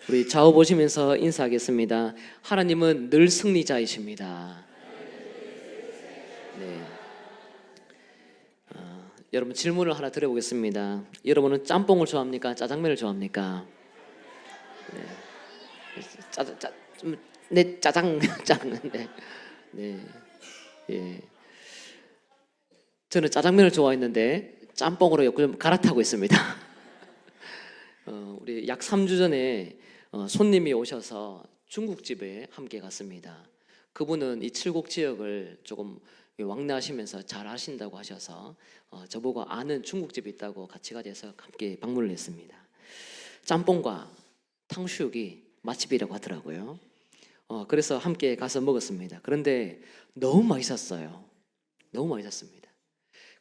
우리 좌우 보시면서 인사하겠습니다. 하나님은 늘 승리자이십니다. 네. 여러분 질문을 하나 드려보겠습니다. 여러분은 짬뽕을 좋아합니까? 짜장면을 좋아합니까? 네. 짜장. 네. 네. 예. 저는 짜장면을 좋아했는데 짬뽕으로 요즘 갈아타고 있습니다. 우리 약 3주 전에 손님이 오셔서 중국집에 함께 갔습니다. 그분은 이 칠곡 지역을 조금 왕래하시면서 잘 아신다고 하셔서 저보고 아는 중국집이 있다고 같이 가서 함께 방문을 했습니다. 짬뽕과 탕수육이 맛집이라고 하더라고요. 그래서 함께 가서 먹었습니다. 그런데 너무 맛있었어요. 너무 맛있었습니다.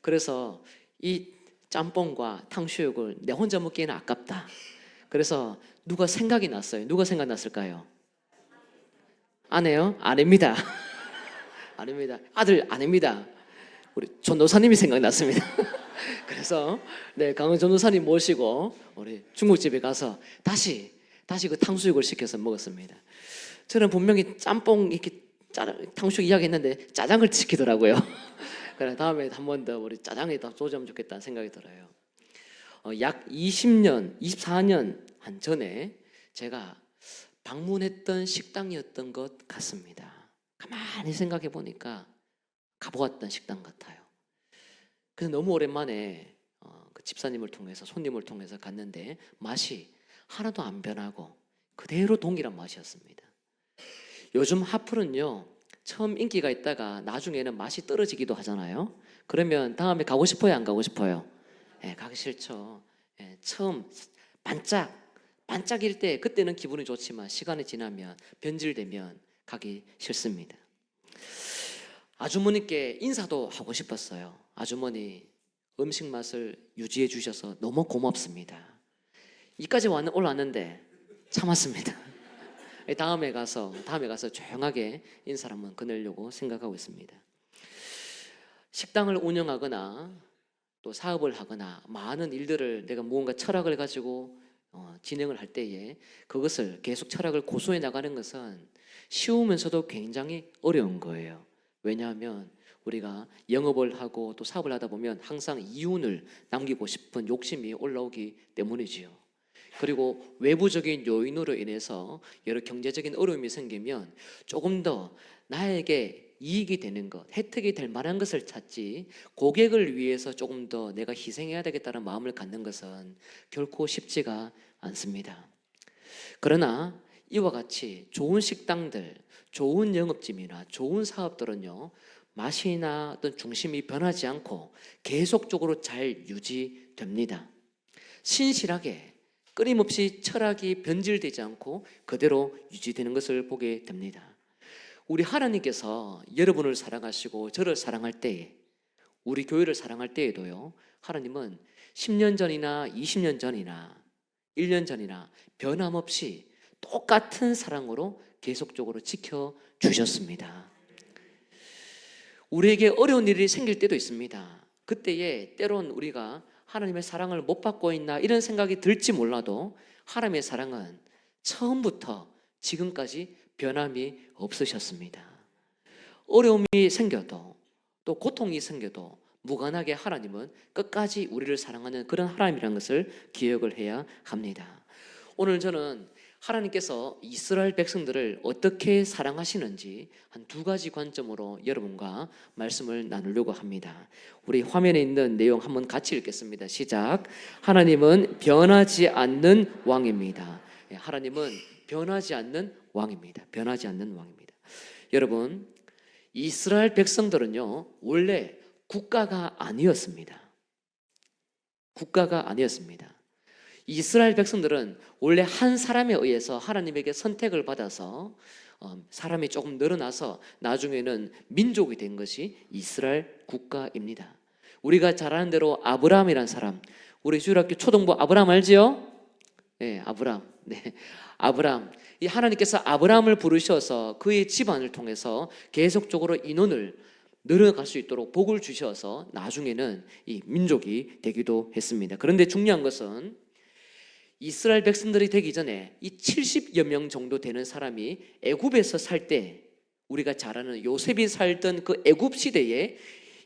그래서 이 짬뽕과 탕수육을 내 혼자 먹기에는 아깝다. 그래서 누가 생각이 났어요. 누가 생각났을까요? 아내요? 아닙니다. 아닙니다. 아들 아닙니다. 우리 전도사님이 생각났습니다. 그래서 강원 전도사님 모시고 우리 중국집에 가서 다시 그 탕수육을 시켜서 먹었습니다. 저는 분명히 짬뽕 이렇게 탕수육 이야기했는데 짜장을 시키더라고요. 그래 다음에 한 번 더 우리 짜장에다 쏘자면 좋겠다는 생각이 들어요. 약 20년, 24년 한 전에 제가 방문했던 식당이었던 것 같습니다. 가만히 생각해 보니까 가보았던 식당 같아요. 그래서 너무 오랜만에 그 집사님을 통해서 손님을 통해서 갔는데 맛이 하나도 안 변하고 그대로 동일한 맛이었습니다. 요즘 핫플은요 처음 인기가 있다가 나중에는 맛이 떨어지기도 하잖아요. 그러면 다음에 가고 싶어요, 안 가고 싶어요? 가기 싫죠. 처음 반짝일 때 그때는 기분이 좋지만 시간이 지나면 변질되면 가기 싫습니다. 아주머니께 인사도 하고 싶었어요. 아주머니 음식 맛을 유지해 주셔서 너무 고맙습니다. 이까지 올라왔는데 참았습니다. 다음에 가서 조용하게 인사를 한번 건네려고 생각하고 있습니다. 식당을 운영하거나 또 사업을 하거나 많은 일들을 내가 무언가 철학을 가지고 진행을 할 때에 그것을 계속 철학을 고수해 나가는 것은 쉬우면서도 굉장히 어려운 거예요. 왜냐하면 우리가 영업을 하고 또 사업을 하다 보면 항상 이윤을 남기고 싶은 욕심이 올라오기 때문이지요. 그리고 외부적인 요인으로 인해서 여러 경제적인 어려움이 생기면 조금 더 나에게 이익이 되는 것, 혜택이 될 만한 것을 찾지 고객을 위해서 조금 더 내가 희생해야 되겠다는 마음을 갖는 것은 결코 쉽지가 않습니다. 그러나 이와 같이 좋은 식당들, 좋은 영업짐이나 좋은 사업들은요 맛이나 어떤 중심이 변하지 않고 계속적으로 잘 유지됩니다. 신실하게 끊임없이 철학이 변질되지 않고 그대로 유지되는 것을 보게 됩니다. 우리 하나님께서 여러분을 사랑하시고 저를 사랑할 때에 우리 교회를 사랑할 때에도요 하나님은 10년 전이나 20년 전이나 1년 전이나 변함없이 똑같은 사랑으로 계속적으로 지켜주셨습니다. 우리에게 어려운 일이 생길 때도 있습니다. 그때에 때론 우리가 하나님의 사랑을 못 받고 있나 이런 생각이 들지 몰라도 하나님의 사랑은 처음부터 지금까지 변함이 없으셨습니다. 어려움이 생겨도 또 고통이 생겨도 무관하게 하나님은 끝까지 우리를 사랑하는 그런 하나님이라는 것을 기억을 해야 합니다. 오늘 저는 하나님께서 이스라엘 백성들을 어떻게 사랑하시는지 한 두 가지 관점으로 여러분과 말씀을 나누려고 합니다. 우리 화면에 있는 내용 한번 같이 읽겠습니다. 시작. 하나님은 변하지 않는 왕입니다. 하나님은 변하지 않는 왕입니다. 변하지 않는 왕입니다. 여러분, 이스라엘 백성들은요 원래 국가가 아니었습니다. 국가가 아니었습니다. 이스라엘 백성들은 원래 한 사람에 의해서 하나님에게 선택을 받아서 사람이 조금 늘어나서 나중에는 민족이 된 것이 이스라엘 국가입니다. 우리가 잘 아는 대로 아브라함이라는 사람, 우리 주일학교 초등부 아브라함 알지요? 네, 아브라함. 네, 아브라함. 이 하나님께서 아브라함을 부르셔서 그의 집안을 통해서 계속적으로 인원을 늘어갈 수 있도록 복을 주셔서 나중에는 이 민족이 되기도 했습니다. 그런데 중요한 것은 이스라엘 백성들이 되기 전에 이 70여 명 정도 되는 사람이 애굽에서 살 때, 우리가 잘 아는 요셉이 살던 그 애굽 시대에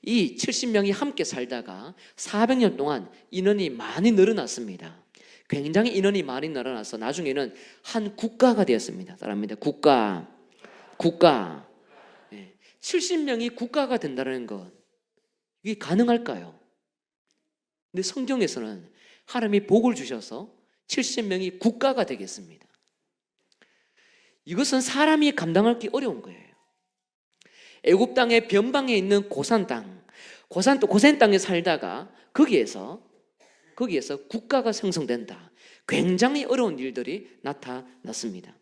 이 70명이 함께 살다가 400년 동안 인원이 많이 늘어났습니다. 굉장히 인원이 많이 늘어나서 나중에는 한 국가가 되었습니다. 따라합니다. 국가. 70명이 국가가 된다는 것, 이게 가능할까요? 근데 성경에서는 하나님이 복을 주셔서 70명이 국가가 되겠습니다. 이것은 사람이 감당하기 어려운 거예요. 애굽 땅의 변방에 있는 고산 땅에 살다가 거기에서 국가가 생성된다. 굉장히 어려운 일들이 나타났습니다.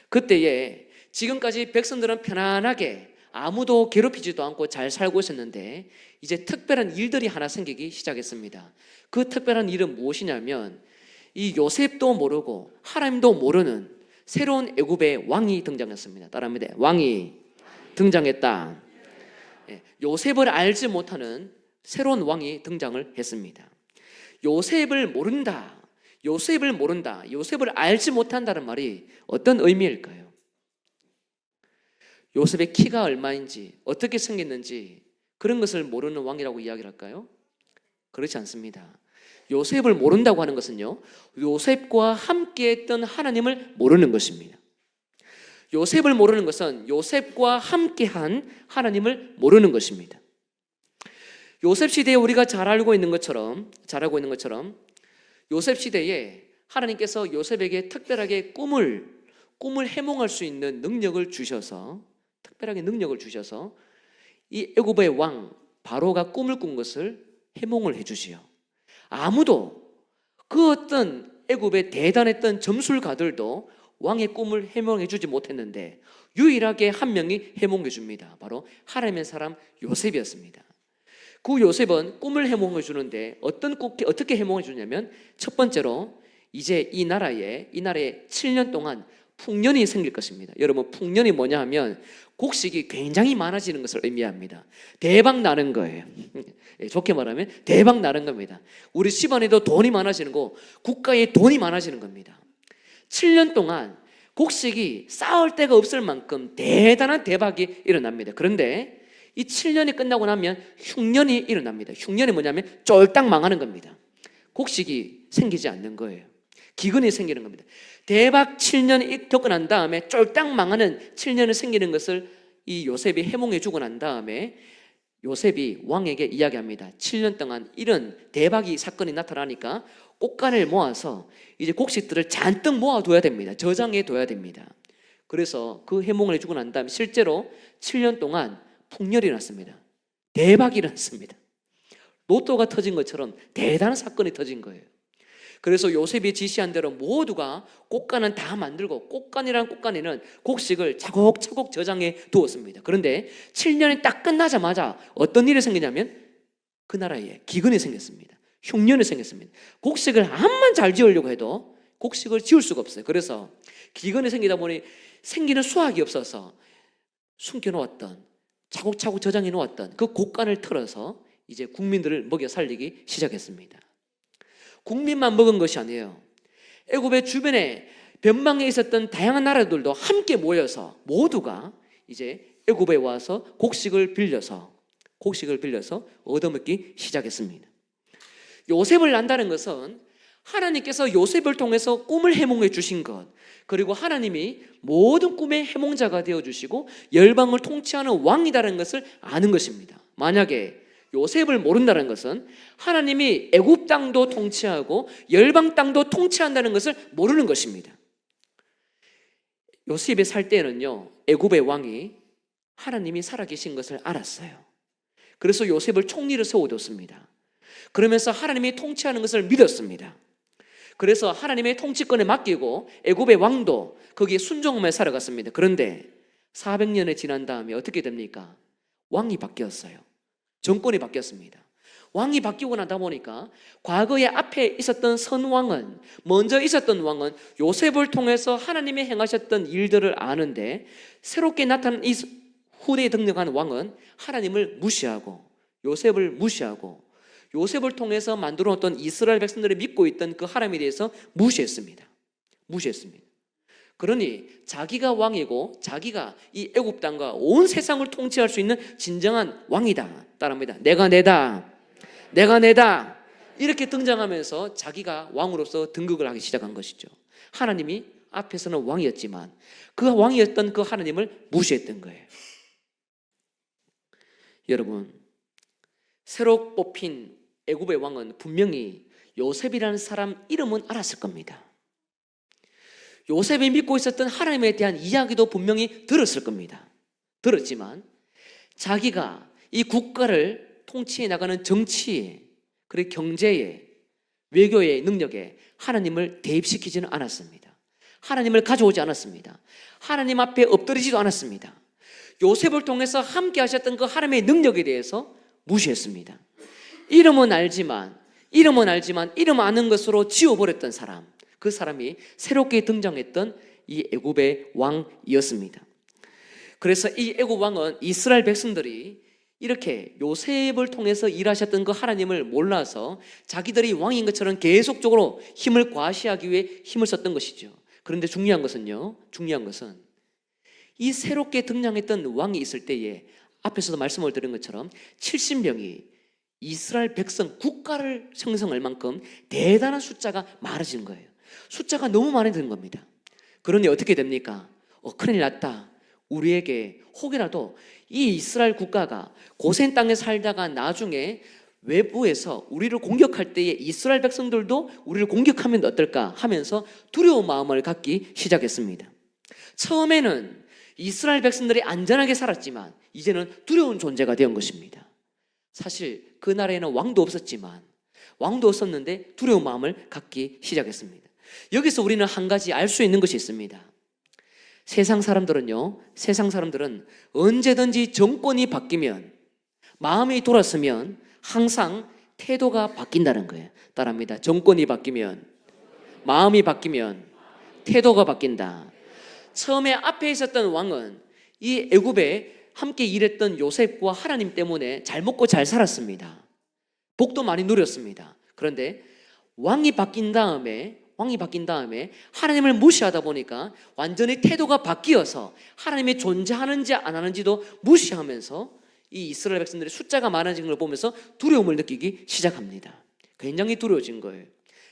그때에 지금까지 백성들은 편안하게 아무도 괴롭히지도 않고 잘 살고 있었는데 이제 특별한 일들이 하나 생기기 시작했습니다. 그 특별한 일은 무엇이냐면 이 요셉도 모르고 하나님도 모르는 새로운 애굽의 왕이 등장했습니다. 따라합니다. 왕이 등장했다. 요셉을 알지 못하는 새로운 왕이 등장을 했습니다. 요셉을 모른다. 요셉을 알지 못한다는 말이 어떤 의미일까요? 요셉의 키가 얼마인지, 어떻게 생겼는지 그런 것을 모르는 왕이라고 이야기를 할까요? 그렇지 않습니다. 요셉을 모른다고 하는 것은요, 요셉과 함께 했던 하나님을 모르는 것입니다. 요셉을 모르는 것은 요셉과 함께한 하나님을 모르는 것입니다. 요셉 시대에 우리가 잘 알고 있는 것처럼 요셉 시대에 하나님께서 요셉에게 특별하게 꿈을 해몽할 수 있는 능력을 주셔서 이 애굽의 왕 바로가 꿈을 꾼 것을 해몽을 해주시오. 아무도 그 어떤 애굽의 대단했던 점술가들도 왕의 꿈을 해몽해 주지 못했는데 유일하게 한 명이 해몽해 줍니다. 바로 하나님의 사람 요셉이었습니다. 그 요셉은 꿈을 해몽해 주는데 어떻게 해몽해 주냐면, 첫 번째로 이제 이 나라에 7년 동안 풍년이 생길 것입니다. 여러분, 풍년이 뭐냐 하면 곡식이 굉장히 많아지는 것을 의미합니다. 대박 나는 거예요. 좋게 말하면 대박 나는 겁니다. 우리 집안에도 돈이 많아지는 거, 국가에 돈이 많아지는 겁니다. 7년 동안 곡식이 쌓을 데가 없을 만큼 대단한 대박이 일어납니다. 그런데 이 7년이 끝나고 나면 흉년이 일어납니다. 흉년이 뭐냐면 쫄딱 망하는 겁니다. 곡식이 생기지 않는 거예요. 기근이 생기는 겁니다. 대박 7년이 겪고 난 다음에 쫄딱 망하는 7년이 생기는 것을 이 요셉이 해몽해 주고 난 다음에 요셉이 왕에게 이야기합니다. 7년 동안 이런 대박이 사건이 나타나니까 꽃간을 모아서 이제 곡식들을 잔뜩 모아둬야 됩니다. 저장해 둬야 됩니다. 그래서 그 해몽을 해주고 난 다음에 실제로 7년 동안 풍년이 났습니다. 대박이 일어났습니다. 로또가 터진 것처럼 대단한 사건이 터진 거예요. 그래서 요셉이 지시한 대로 모두가 꽃간은 다 만들고, 꽃간이라는 꽃간에는 곡식을 차곡차곡 저장해 두었습니다. 그런데 7년이 딱 끝나자마자 어떤 일이 생기냐면 그 나라에 기근이 생겼습니다. 흉년이 생겼습니다. 곡식을 암만 잘 지으려고 해도 곡식을 지을 수가 없어요. 그래서 기근이 생기다 보니 생기는 수확이 없어서 숨겨놓았던, 차곡차곡 저장해 놓았던 그 곡간을 털어서 이제 국민들을 먹여 살리기 시작했습니다. 국민만 먹은 것이 아니에요. 애굽의 주변에 변방에 있었던 다양한 나라들도 함께 모여서 모두가 이제 애굽에 와서 곡식을 빌려서 얻어먹기 시작했습니다. 요셉을 안다는 것은 하나님께서 요셉을 통해서 꿈을 해몽해 주신 것, 그리고 하나님이 모든 꿈의 해몽자가 되어주시고 열방을 통치하는 왕이라는 것을 아는 것입니다. 만약에 요셉을 모른다는 것은 하나님이 애굽 땅도 통치하고 열방 땅도 통치한다는 것을 모르는 것입니다. 요셉이 살 때는요, 애굽의 왕이 하나님이 살아계신 것을 알았어요. 그래서 요셉을 총리로 세워뒀습니다. 그러면서 하나님이 통치하는 것을 믿었습니다. 그래서 하나님의 통치권에 맡기고 애굽의 왕도 거기에 순종하며 살아갔습니다. 그런데 400년이 지난 다음에 어떻게 됩니까? 왕이 바뀌었어요. 정권이 바뀌었습니다. 왕이 바뀌고 나다 보니까 과거에 앞에 있었던 선왕은, 먼저 있었던 왕은 요셉을 통해서 하나님이 행하셨던 일들을 아는데, 새롭게 나타난 이 후대에 등장한 왕은 하나님을 무시하고 요셉을 무시하고 요셉을 통해서 만들어 놓던 이스라엘 백성들이 믿고 있던 그 하나님에 대해서 무시했습니다. 그러니 자기가 왕이고 자기가 이 애굽 땅과 온 세상을 통치할 수 있는 진정한 왕이다. 따라합니다. 내가 내다. 이렇게 등장하면서 자기가 왕으로서 등극을 하기 시작한 것이죠. 하나님이 앞에서는 왕이었지만 그 왕이었던 그 하나님을 무시했던 거예요. 여러분, 새로 뽑힌 애굽의 왕은 분명히 요셉이라는 사람 이름은 알았을 겁니다. 요셉이 믿고 있었던 하나님에 대한 이야기도 분명히 들었을 겁니다. 들었지만 자기가 이 국가를 통치해 나가는 정치에, 그리고 경제에, 외교의 능력에 하나님을 대입시키지는 않았습니다. 하나님을 가져오지 않았습니다. 하나님 앞에 엎드리지도 않았습니다. 요셉을 통해서 함께 하셨던 그 하나님의 능력에 대해서 무시했습니다. 이름은 알지만 이름 아는 것으로 지워버렸던 사람, 그 사람이 새롭게 등장했던 이 애굽의 왕이었습니다. 그래서 이 애굽 왕은 이스라엘 백성들이 이렇게 요셉을 통해서 일하셨던 그 하나님을 몰라서 자기들이 왕인 것처럼 계속적으로 힘을 과시하기 위해 힘을 썼던 것이죠. 그런데 중요한 것은 이 새롭게 등장했던 왕이 있을 때에 앞에서도 말씀을 드린 것처럼 70명이 이스라엘 백성 국가를 형성할 만큼 대단한 숫자가 많아지는 거예요. 숫자가 너무 많이 드는 겁니다. 그러니 어떻게 됩니까? 큰일 났다. 우리에게 혹이라도 이 이스라엘 국가가 고센 땅에 살다가 나중에 외부에서 우리를 공격할 때에 이스라엘 백성들도 우리를 공격하면 어떨까 하면서 두려운 마음을 갖기 시작했습니다. 처음에는 이스라엘 백성들이 안전하게 살았지만 이제는 두려운 존재가 된 것입니다. 사실 그 나라에는 왕도 없었는데 두려운 마음을 갖기 시작했습니다. 여기서 우리는 한 가지 알 수 있는 것이 있습니다. 세상 사람들은 언제든지 정권이 바뀌면, 마음이 돌았으면 항상 태도가 바뀐다는 거예요. 따라합니다. 정권이 바뀌면, 마음이 바뀌면 태도가 바뀐다. 처음에 앞에 있었던 왕은 이 애굽에 함께 일했던 요셉과 하나님 때문에 잘 먹고 잘 살았습니다. 복도 많이 누렸습니다. 그런데 왕이 바뀐 다음에 하나님을 무시하다 보니까 완전히 태도가 바뀌어서 하나님이 존재하는지 안 하는지도 무시하면서 이 이스라엘 백성들의 숫자가 많아진 걸 보면서 두려움을 느끼기 시작합니다. 굉장히 두려워진 거예요.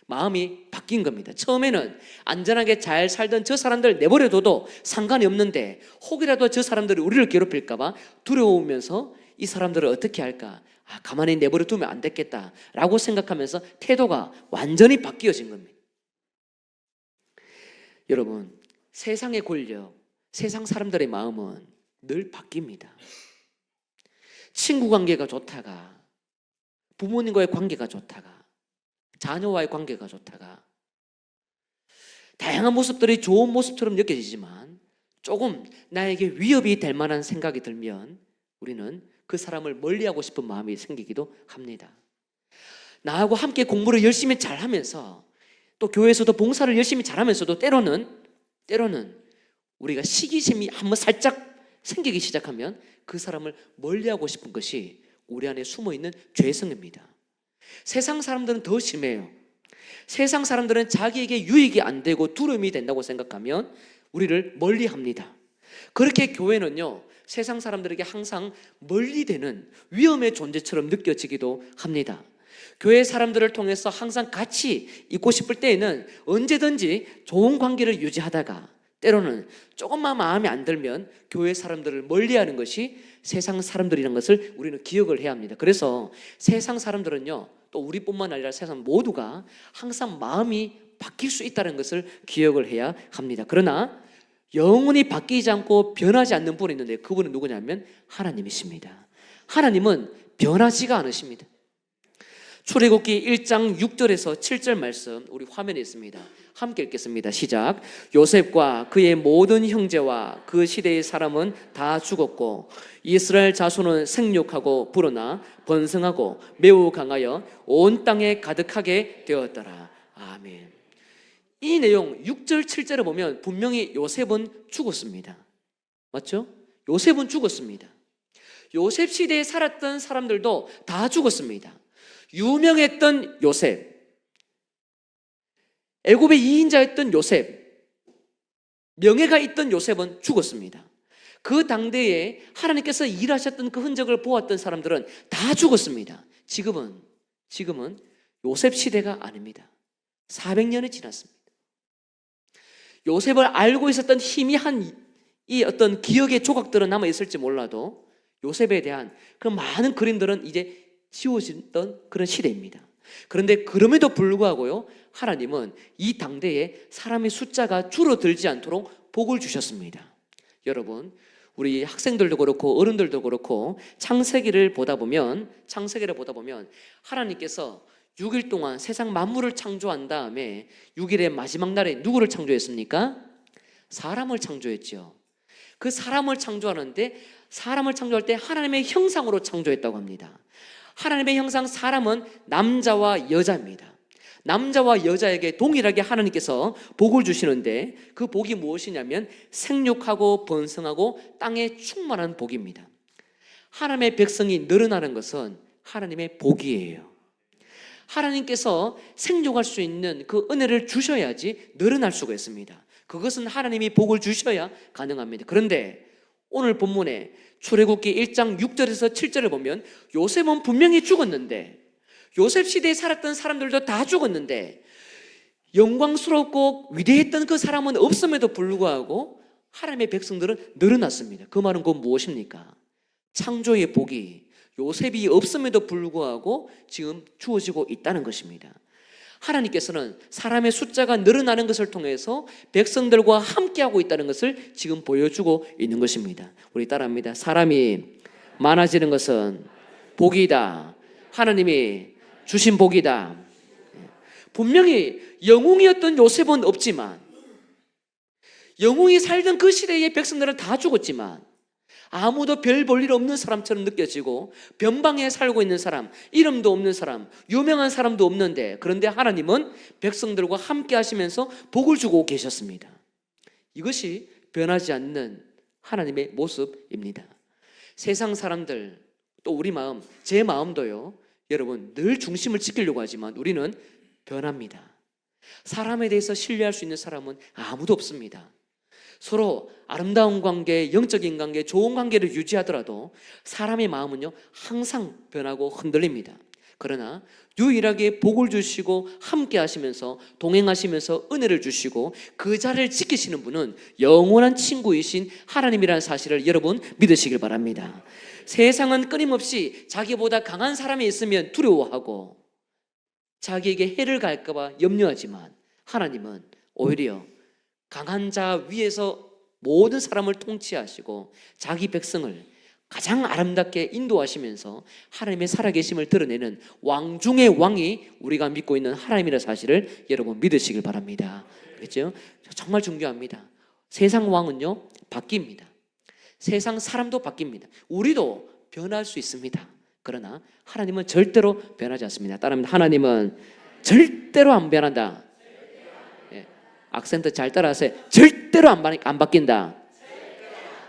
마음이 바뀐 겁니다. 처음에는 안전하게 잘 살던 저 사람들 내버려둬도 상관이 없는데 혹이라도 저 사람들이 우리를 괴롭힐까 봐 두려우면서 이 사람들을 어떻게 할까? 가만히 내버려 두면 안 되겠다라고 생각하면서 태도가 완전히 바뀌어진 겁니다. 여러분, 세상의 권력, 세상 사람들의 마음은 늘 바뀝니다. 친구 관계가 좋다가, 부모님과의 관계가 좋다가, 자녀와의 관계가 좋다가, 다양한 모습들이 좋은 모습처럼 느껴지지만 조금 나에게 위협이 될 만한 생각이 들면 우리는 그 사람을 멀리하고 싶은 마음이 생기기도 합니다. 나하고 함께 공부를 열심히 잘하면서 또 교회에서도 봉사를 열심히 잘하면서도 때로는 우리가 시기심이 한번 살짝 생기기 시작하면 그 사람을 멀리하고 싶은 것이 우리 안에 숨어있는 죄성입니다. 세상 사람들은 더 심해요. 세상 사람들은 자기에게 유익이 안 되고 두려움이 된다고 생각하면 우리를 멀리합니다. 그렇게 교회는요, 세상 사람들에게 항상 멀리되는 위험의 존재처럼 느껴지기도 합니다. 교회 사람들을 통해서 항상 같이 있고 싶을 때에는 언제든지 좋은 관계를 유지하다가 때로는 조금만 마음에 안 들면 교회 사람들을 멀리하는 것이 세상 사람들이라는 것을 우리는 기억을 해야 합니다. 그래서 세상 사람들은요, 또 우리뿐만 아니라 세상 모두가 항상 마음이 바뀔 수 있다는 것을 기억을 해야 합니다. 그러나 영원히 바뀌지 않고 변하지 않는 분이 있는데 그분은 누구냐면 하나님이십니다. 하나님은 변하지가 않으십니다. 출애굽기 1장 6절에서 7절 말씀 우리 화면에 있습니다. 함께 읽겠습니다. 시작. 요셉과 그의 모든 형제와 그 시대의 사람은 다 죽었고 이스라엘 자손은 생육하고 불어나 번성하고 매우 강하여 온 땅에 가득하게 되었더라. 아멘. 이 내용 6절 7절을 보면 분명히 요셉은 죽었습니다. 맞죠? 요셉은 죽었습니다. 요셉 시대에 살았던 사람들도 다 죽었습니다. 유명했던 요셉, 애굽의 2인자였던 요셉, 명예가 있던 요셉은 죽었습니다. 그 당대에 하나님께서 일하셨던 그 흔적을 보았던 사람들은 다 죽었습니다. 지금은 요셉 시대가 아닙니다. 400년이 지났습니다. 요셉을 알고 있었던 희미한 이 어떤 기억의 조각들은 남아있을지 몰라도 요셉에 대한 그 많은 그림들은 이제 지워졌던 그런 시대입니다. 그런데 그럼에도 불구하고요, 하나님은 이 당대에 사람의 숫자가 줄어들지 않도록 복을 주셨습니다. 여러분, 우리 학생들도 그렇고 어른들도 그렇고 창세기를 보다 보면 하나님께서 6일 동안 세상 만물을 창조한 다음에 6일의 마지막 날에 누구를 창조했습니까? 사람을 창조했죠. 그 사람을 창조하는데 사람을 창조할 때 하나님의 형상으로 창조했다고 합니다. 하나님의 형상, 사람은 남자와 여자입니다. 남자와 여자에게 동일하게 하나님께서 복을 주시는데 그 복이 무엇이냐면 생육하고 번성하고 땅에 충만한 복입니다. 하나님의 백성이 늘어나는 것은 하나님의 복이에요. 하나님께서 생육할 수 있는 그 은혜를 주셔야지 늘어날 수가 있습니다. 그것은 하나님이 복을 주셔야 가능합니다. 그런데 오늘 본문에 출애굽기 1장 6절에서 7절을 보면 요셉은 분명히 죽었는데, 요셉 시대에 살았던 사람들도 다 죽었는데 영광스럽고 위대했던 그 사람은 없음에도 불구하고 하나님의 백성들은 늘어났습니다. 그 말은 곧 무엇입니까? 창조의 복이 요셉이 없음에도 불구하고 지금 주어지고 있다는 것입니다. 하나님께서는 사람의 숫자가 늘어나는 것을 통해서 백성들과 함께하고 있다는 것을 지금 보여주고 있는 것입니다. 우리 따라합니다. 사람이 많아지는 것은 복이다. 하나님이 주신 복이다. 분명히 영웅이었던 요셉은 없지만, 영웅이 살던 그 시대의 백성들은 다 죽었지만 아무도 별 볼 일 없는 사람처럼 느껴지고 변방에 살고 있는 사람, 이름도 없는 사람, 유명한 사람도 없는데, 그런데 하나님은 백성들과 함께 하시면서 복을 주고 계셨습니다. 이것이 변하지 않는 하나님의 모습입니다. 세상 사람들, 또 우리 마음, 제 마음도요, 여러분 늘 중심을 지키려고 하지만 우리는 변합니다. 사람에 대해서 신뢰할 수 있는 사람은 아무도 없습니다. 서로 아름다운 관계, 영적인 관계, 좋은 관계를 유지하더라도 사람의 마음은요 항상 변하고 흔들립니다. 그러나 유일하게 복을 주시고 함께 하시면서 동행하시면서 은혜를 주시고 그 자리를 지키시는 분은 영원한 친구이신 하나님이라는 사실을 여러분 믿으시길 바랍니다. 세상은 끊임없이 자기보다 강한 사람이 있으면 두려워하고 자기에게 해를 갈까 봐 염려하지만 하나님은 오히려 강한 자 위에서 모든 사람을 통치하시고 자기 백성을 가장 아름답게 인도하시면서 하나님의 살아계심을 드러내는 왕 중의 왕이 우리가 믿고 있는 하나님이라는 사실을 여러분 믿으시길 바랍니다. 그렇죠? 정말 중요합니다. 세상 왕은요 바뀝니다. 세상 사람도 바뀝니다. 우리도 변할 수 있습니다. 그러나 하나님은 절대로 변하지 않습니다. 따라합니다. 하나님은 절대로 안 변한다. 악센트 잘 따라하세요. 절대로 안 바뀐다.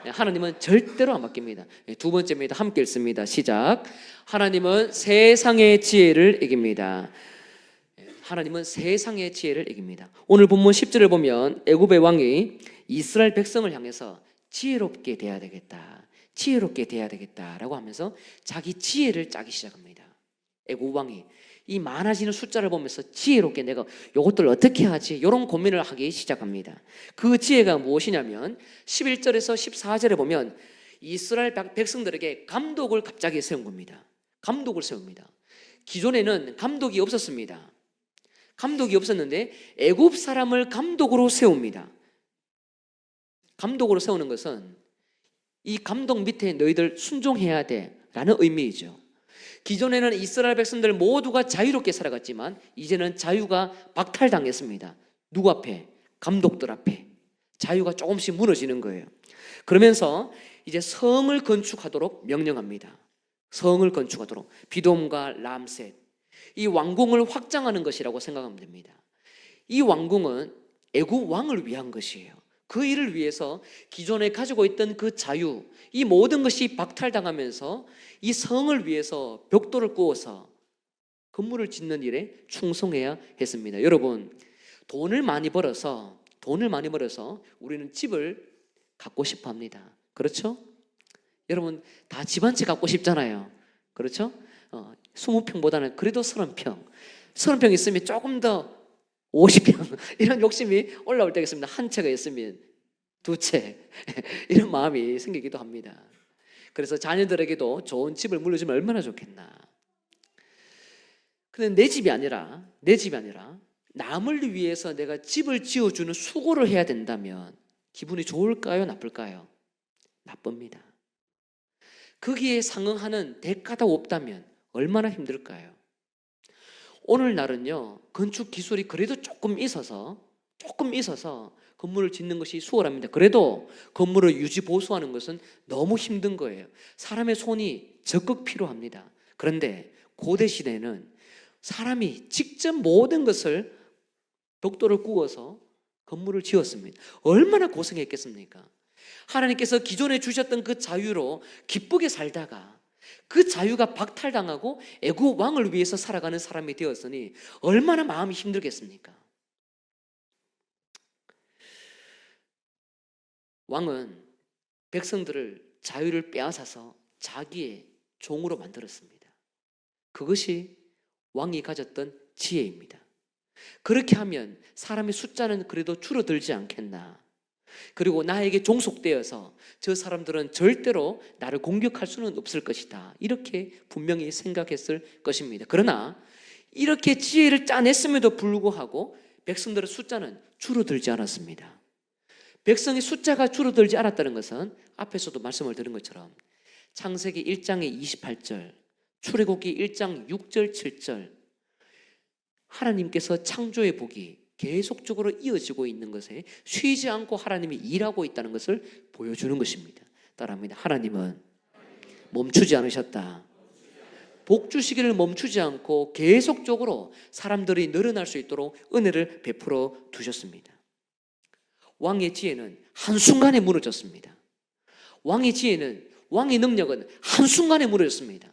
하나님은 절대로 안 바뀝니다. 두 번째입니다. 함께 읽습니다. 시작. 하나님은 세상의 지혜를 이깁니다. 하나님은 세상의 지혜를 이깁니다. 오늘 본문 10절을 보면 애굽의 왕이 이스라엘 백성을 향해서 지혜롭게 대해야 되겠다, 지혜롭게 대해야 되겠다라고 하면서 자기 지혜를 짜기 시작합니다. 애굽 왕이 이 많아지는 숫자를 보면서 지혜롭게 내가 이것들 어떻게 하지? 이런 고민을 하기 시작합니다. 그 지혜가 무엇이냐면 11절에서 14절에 보면 이스라엘 백성들에게 감독을 갑자기 세운 겁니다. 감독을 세웁니다. 기존에는 감독이 없었습니다. 감독이 없었는데 애굽 사람을 감독으로 세웁니다. 감독으로 세우는 것은 이 감독 밑에 너희들 순종해야 돼 라는 의미이죠. 기존에는 이스라엘 백성들 모두가 자유롭게 살아갔지만 이제는 자유가 박탈당했습니다. 누구 앞에? 감독들 앞에. 자유가 조금씩 무너지는 거예요. 그러면서 이제 성을 건축하도록 명령합니다. 성을 건축하도록. 비돔과 람셋, 이 왕궁을 확장하는 것이라고 생각하면 됩니다. 이 왕궁은 애굽 왕을 위한 것이에요. 그 일을 위해서 기존에 가지고 있던 그 자유, 이 모든 것이 박탈당하면서 이 성을 위해서 벽돌을 꾸어서 건물을 짓는 일에 충성해야 했습니다. 여러분, 돈을 많이 벌어서 우리는 집을 갖고 싶어 합니다. 그렇죠? 여러분 다 집 한 채 갖고 싶잖아요. 그렇죠? 20평보다는 그래도 30평. 30평 있으면 조금 더 50평 이런 욕심이 올라올 때가 있습니다. 한 채가 있으면 두 채 이런 마음이 생기기도 합니다. 그래서 자녀들에게도 좋은 집을 물려주면 얼마나 좋겠나. 근데 내 집이 아니라 남을 위해서 내가 집을 지어주는 수고를 해야 된다면 기분이 좋을까요? 나쁠까요? 나쁩니다. 거기에 상응하는 대가가 없다면 얼마나 힘들까요? 오늘날은요, 건축 기술이 그래도 조금 있어서 건물을 짓는 것이 수월합니다. 그래도 건물을 유지 보수하는 것은 너무 힘든 거예요. 사람의 손이 적극 필요합니다. 그런데 고대 시대에는 사람이 직접 모든 것을 벽돌을 구워서 건물을 지었습니다. 얼마나 고생했겠습니까? 하나님께서 기존에 주셨던 그 자유로 기쁘게 살다가 그 자유가 박탈당하고 애굽 왕을 위해서 살아가는 사람이 되었으니 얼마나 마음이 힘들겠습니까? 왕은 백성들을 자유를 빼앗아서 자기의 종으로 만들었습니다. 그것이 왕이 가졌던 지혜입니다. 그렇게 하면 사람의 숫자는 그래도 줄어들지 않겠나. 그리고 나에게 종속되어서 저 사람들은 절대로 나를 공격할 수는 없을 것이다. 이렇게 분명히 생각했을 것입니다. 그러나 이렇게 지혜를 짜냈음에도 불구하고 백성들의 숫자는 줄어들지 않았습니다. 백성의 숫자가 줄어들지 않았다는 것은 앞에서도 말씀을 드린 것처럼 창세기 1장의 28절, 출애굽기 1장 6절 7절 하나님께서 창조의 복이 계속적으로 이어지고 있는 것에 쉬지 않고 하나님이 일하고 있다는 것을 보여주는 것입니다. 따라합니다. 하나님은 멈추지 않으셨다. 복 주시기를 멈추지 않고 계속적으로 사람들이 늘어날 수 있도록 은혜를 베풀어 두셨습니다. 왕의 지혜는 한순간에 무너졌습니다. 왕의 능력은 한순간에 무너졌습니다.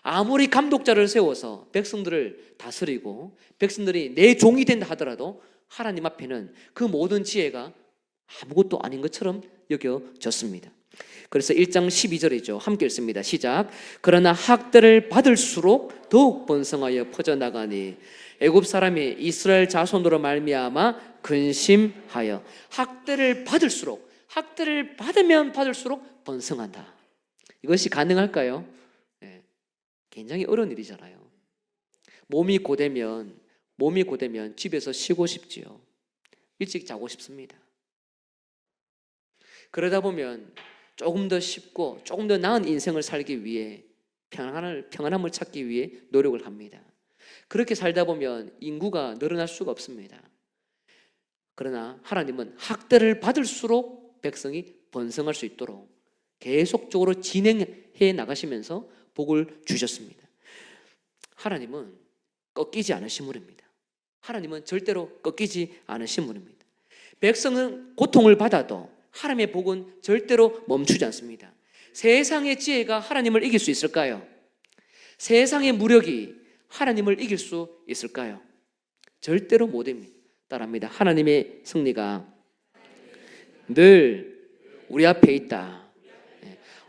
아무리 감독자를 세워서 백성들을 다스리고 백성들이 내 종이 된다 하더라도 하나님 앞에는 그 모든 지혜가 아무것도 아닌 것처럼 여겨졌습니다. 그래서 1장 12절이죠. 함께 읽습니다. 시작. 그러나 학대를 받을수록 더욱 번성하여 퍼져나가니 애굽 사람이 이스라엘 자손으로 말미암아 근심하여. 학대를 받으면 받을수록 번성한다. 이것이 가능할까요? 네, 굉장히 어려운 일이잖아요. 몸이 고되면 집에서 쉬고 싶지요. 일찍 자고 싶습니다. 그러다 보면 조금 더 쉽고 조금 더 나은 인생을 살기 위해 평안함을 찾기 위해 노력을 합니다. 그렇게 살다 보면 인구가 늘어날 수가 없습니다. 그러나 하나님은 학대를 받을수록 백성이 번성할 수 있도록 계속적으로 진행해 나가시면서 복을 주셨습니다. 하나님은 꺾이지 않으신 분입니다. 하나님은 절대로 꺾이지 않으신 분입니다. 백성은 고통을 받아도 하나님의 복은 절대로 멈추지 않습니다. 세상의 지혜가 하나님을 이길 수 있을까요? 세상의 무력이 하나님을 이길 수 있을까요? 절대로 못합니다. 따라합니다. 하나님의 승리가 늘 우리 앞에 있다.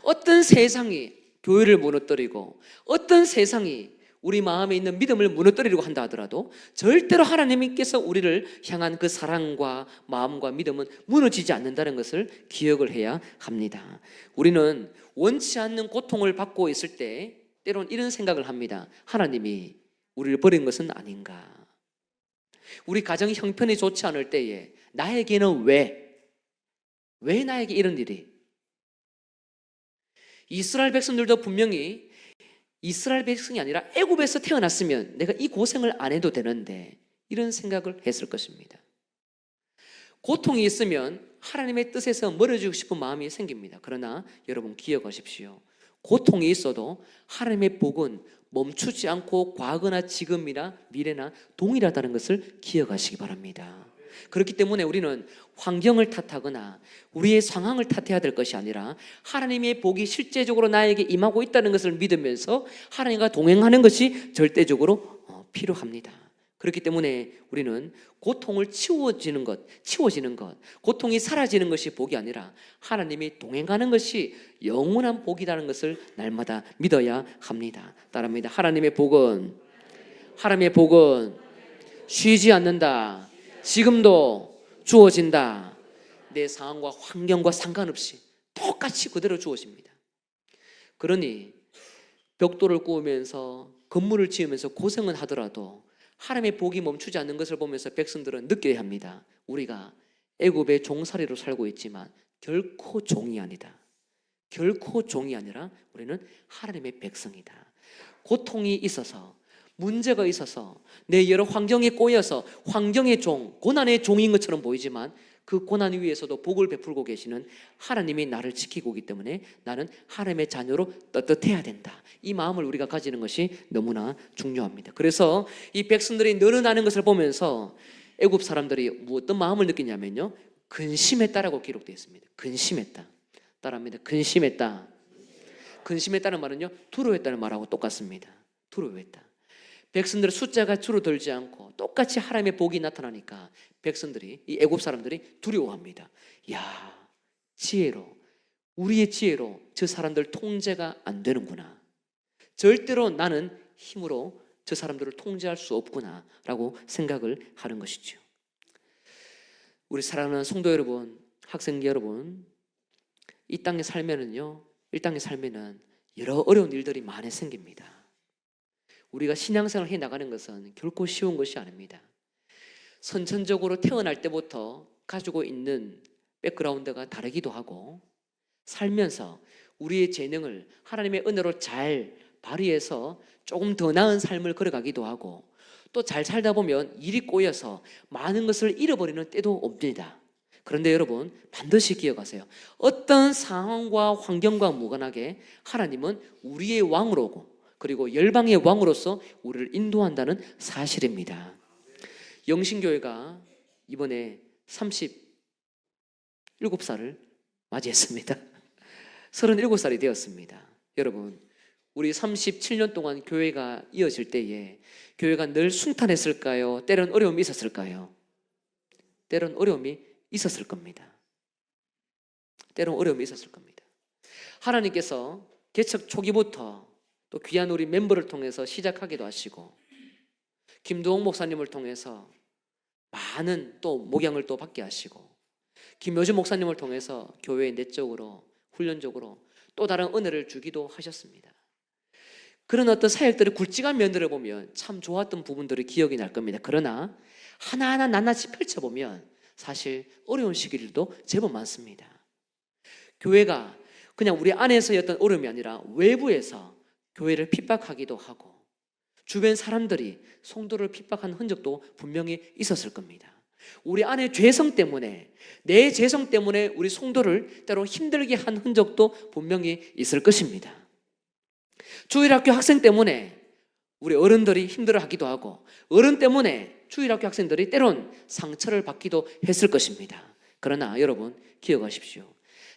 어떤 세상이 교회를 무너뜨리고 어떤 세상이 우리 마음에 있는 믿음을 무너뜨리려고 한다 하더라도 절대로 하나님께서 우리를 향한 그 사랑과 마음과 믿음은 무너지지 않는다는 것을 기억을 해야 합니다. 우리는 원치 않는 고통을 받고 있을 때 때로는 이런 생각을 합니다. 하나님이 우리를 버린 것은 아닌가. 우리 가정이 형편이 좋지 않을 때에 나에게는 왜 나에게 이런 일이. 이스라엘 백성들도 분명히 이스라엘 백성이 아니라 애굽에서 태어났으면 내가 이 고생을 안 해도 되는데 이런 생각을 했을 것입니다. 고통이 있으면 하나님의 뜻에서 멀어지고 싶은 마음이 생깁니다. 그러나 여러분 기억하십시오. 고통이 있어도 하나님의 복은 멈추지 않고 과거나 지금이나 미래나 동일하다는 것을 기억하시기 바랍니다. 그렇기 때문에 우리는 환경을 탓하거나 우리의 상황을 탓해야 될 것이 아니라 하나님의 복이 실제적으로 나에게 임하고 있다는 것을 믿으면서 하나님과 동행하는 것이 절대적으로 필요합니다. 그렇기 때문에 우리는 고통을 치워지는 것, 고통이 사라지는 것이 복이 아니라 하나님이 동행하는 것이 영원한 복이라는 것을 날마다 믿어야 합니다. 따라합니다. 하나님의 복은 쉬지 않는다. 지금도 주어진다. 내 상황과 환경과 상관없이 똑같이 그대로 주어집니다. 그러니 벽돌을 구우면서 건물을 지으면서 고생은 하더라도 하나님의 복이 멈추지 않는 것을 보면서 백성들은 느껴야 합니다. 우리가 애굽의 종살이로 살고 있지만 결코 종이 아니다. 결코 종이 아니라 우리는 하나님의 백성이다. 고통이 있어서, 문제가 있어서, 내 여러 환경에 꼬여서 환경의 종, 고난의 종인 것처럼 보이지만 그 고난 위에서도 복을 베풀고 계시는 하나님이 나를 지키고 있기 때문에 나는 하나님의 자녀로 떳떳해야 된다. 이 마음을 우리가 가지는 것이 너무나 중요합니다. 그래서 이 백성들이 늘어나는 것을 보면서 애굽 사람들이 어떤 마음을 느끼냐면요, 근심했다라고 기록되어 있습니다. 근심했다. 따라합니다. 근심했다. 근심했다는 말은요, 두려워했다는 말하고 똑같습니다. 두려워했다. 백성들의 숫자가 줄어들지 않고 똑같이 하나님의 복이 나타나니까 백성들이, 이 애굽 사람들이 두려워합니다. 야, 우리의 지혜로 저 사람들 통제가 안 되는구나. 절대로 나는 힘으로 저 사람들을 통제할 수 없구나 라고 생각을 하는 것이죠. 우리 사랑하는 성도 여러분, 학생 여러분, 이 땅에 살면은요, 여러 어려운 일들이 많이 생깁니다. 우리가 신앙생활을 해나가는 것은 결코 쉬운 것이 아닙니다. 선천적으로 태어날 때부터 가지고 있는 백그라운드가 다르기도 하고, 살면서 우리의 재능을 하나님의 은혜로 잘 발휘해서 조금 더 나은 삶을 걸어가기도 하고, 또 잘 살다 보면 일이 꼬여서 많은 것을 잃어버리는 때도 옵니다. 그런데 여러분, 반드시 기억하세요. 어떤 상황과 환경과 무관하게 하나님은 우리의 왕으로, 그리고 열방의 왕으로서 우리를 인도한다는 사실입니다. 영신교회가 이번에 37살을 맞이했습니다. 37살이 되었습니다. 여러분, 우리 37년 동안 교회가 이어질 때에 교회가 늘 순탄했을까요? 때론 어려움이 있었을까요? 때론 어려움이 있었을 겁니다. 때론 어려움이 있었을 겁니다. 하나님께서 개척 초기부터 또 귀한 우리 멤버를 통해서 시작하기도 하시고, 김도홍 목사님을 통해서 많은 또 목양을 또 받게 하시고, 김효준 목사님을 통해서 교회의 내적으로, 훈련적으로 또 다른 은혜를 주기도 하셨습니다. 그런 어떤 사역들의 굵직한 면들을 보면 참 좋았던 부분들이 기억이 날 겁니다. 그러나 하나하나 낱낱이 펼쳐보면 사실 어려운 시기들도 제법 많습니다. 교회가 그냥 우리 안에서의 어떤 어려움이 아니라 외부에서 교회를 핍박하기도 하고, 주변 사람들이 성도를 핍박한 흔적도 분명히 있었을 겁니다. 우리 안에 죄성 때문에, 내 죄성 때문에 우리 성도를 때로 힘들게 한 흔적도 분명히 있을 것입니다. 주일학교 학생 때문에 우리 어른들이 힘들어하기도 하고, 어른 때문에 주일학교 학생들이 때론 상처를 받기도 했을 것입니다. 그러나 여러분 기억하십시오.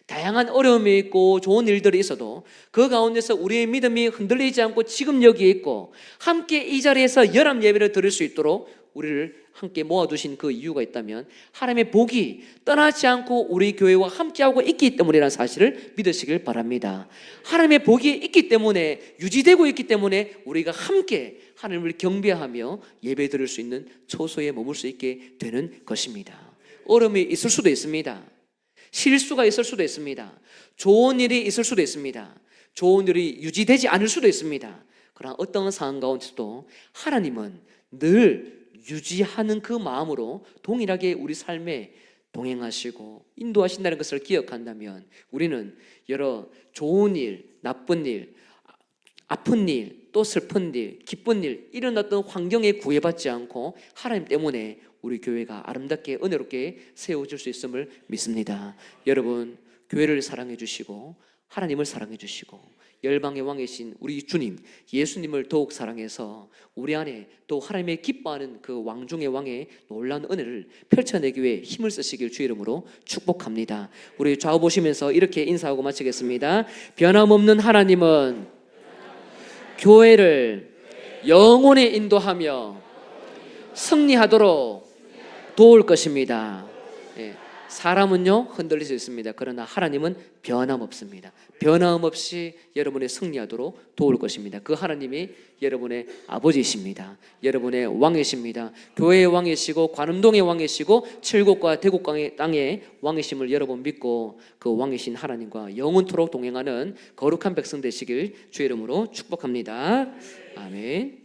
다양한 어려움이 있고 좋은 일들이 있어도 그 가운데서 우리의 믿음이 흔들리지 않고 지금 여기에 있고 함께 이 자리에서 연합 예배를 드릴 수 있도록 우리를 함께 모아두신 그 이유가 있다면 하나님의 복이 떠나지 않고 우리 교회와 함께하고 있기 때문이라는 사실을 믿으시길 바랍니다. 하나님의 복이 있기 때문에, 유지되고 있기 때문에 우리가 함께 하나님을 경배하며 예배 드릴 수 있는 초소에 머물 수 있게 되는 것입니다. 어려움이 있을 수도 있습니다. 실수가 있을 수도 있습니다. 좋은 일이 있을 수도 있습니다. 좋은 일이 유지되지 않을 수도 있습니다. 그러나 어떤 상황 가운데서도 하나님은 늘 유지하는 그 마음으로 동일하게 우리 삶에 동행하시고 인도하신다는 것을 기억한다면 우리는 여러 좋은 일, 나쁜 일, 아픈 일, 또 슬픈 일, 기쁜 일, 이런 어떤 환경에 구애받지 않고 하나님 때문에 우리 교회가 아름답게 은혜롭게 세워질 수 있음을 믿습니다. 여러분, 교회를 사랑해 주시고 하나님을 사랑해 주시고 열방의 왕이신 우리 주님 예수님을 더욱 사랑해서 우리 안에 또 하나님의 기뻐하는 그 왕 중의 왕의 놀라운 은혜를 펼쳐내기 위해 힘을 쓰시길 주 이름으로 축복합니다. 우리 좌우 보시면서 이렇게 인사하고 마치겠습니다. 변함없는 하나님은 교회를 영원히 인도하며 승리하도록 도울 것입니다. 예, 사람은요 흔들릴 수 있습니다. 그러나 하나님은 변함없습니다. 변함없이 여러분의 승리하도록 도울 것입니다. 그 하나님이 여러분의 아버지이십니다. 여러분의 왕이십니다. 교회의 왕이시고 관음동의 왕이시고 칠곡과 대곡 땅의 왕이심을 여러분 믿고 그 왕이신 하나님과 영원토록 동행하는 거룩한 백성 되시길 주의 이름으로 축복합니다. 아멘.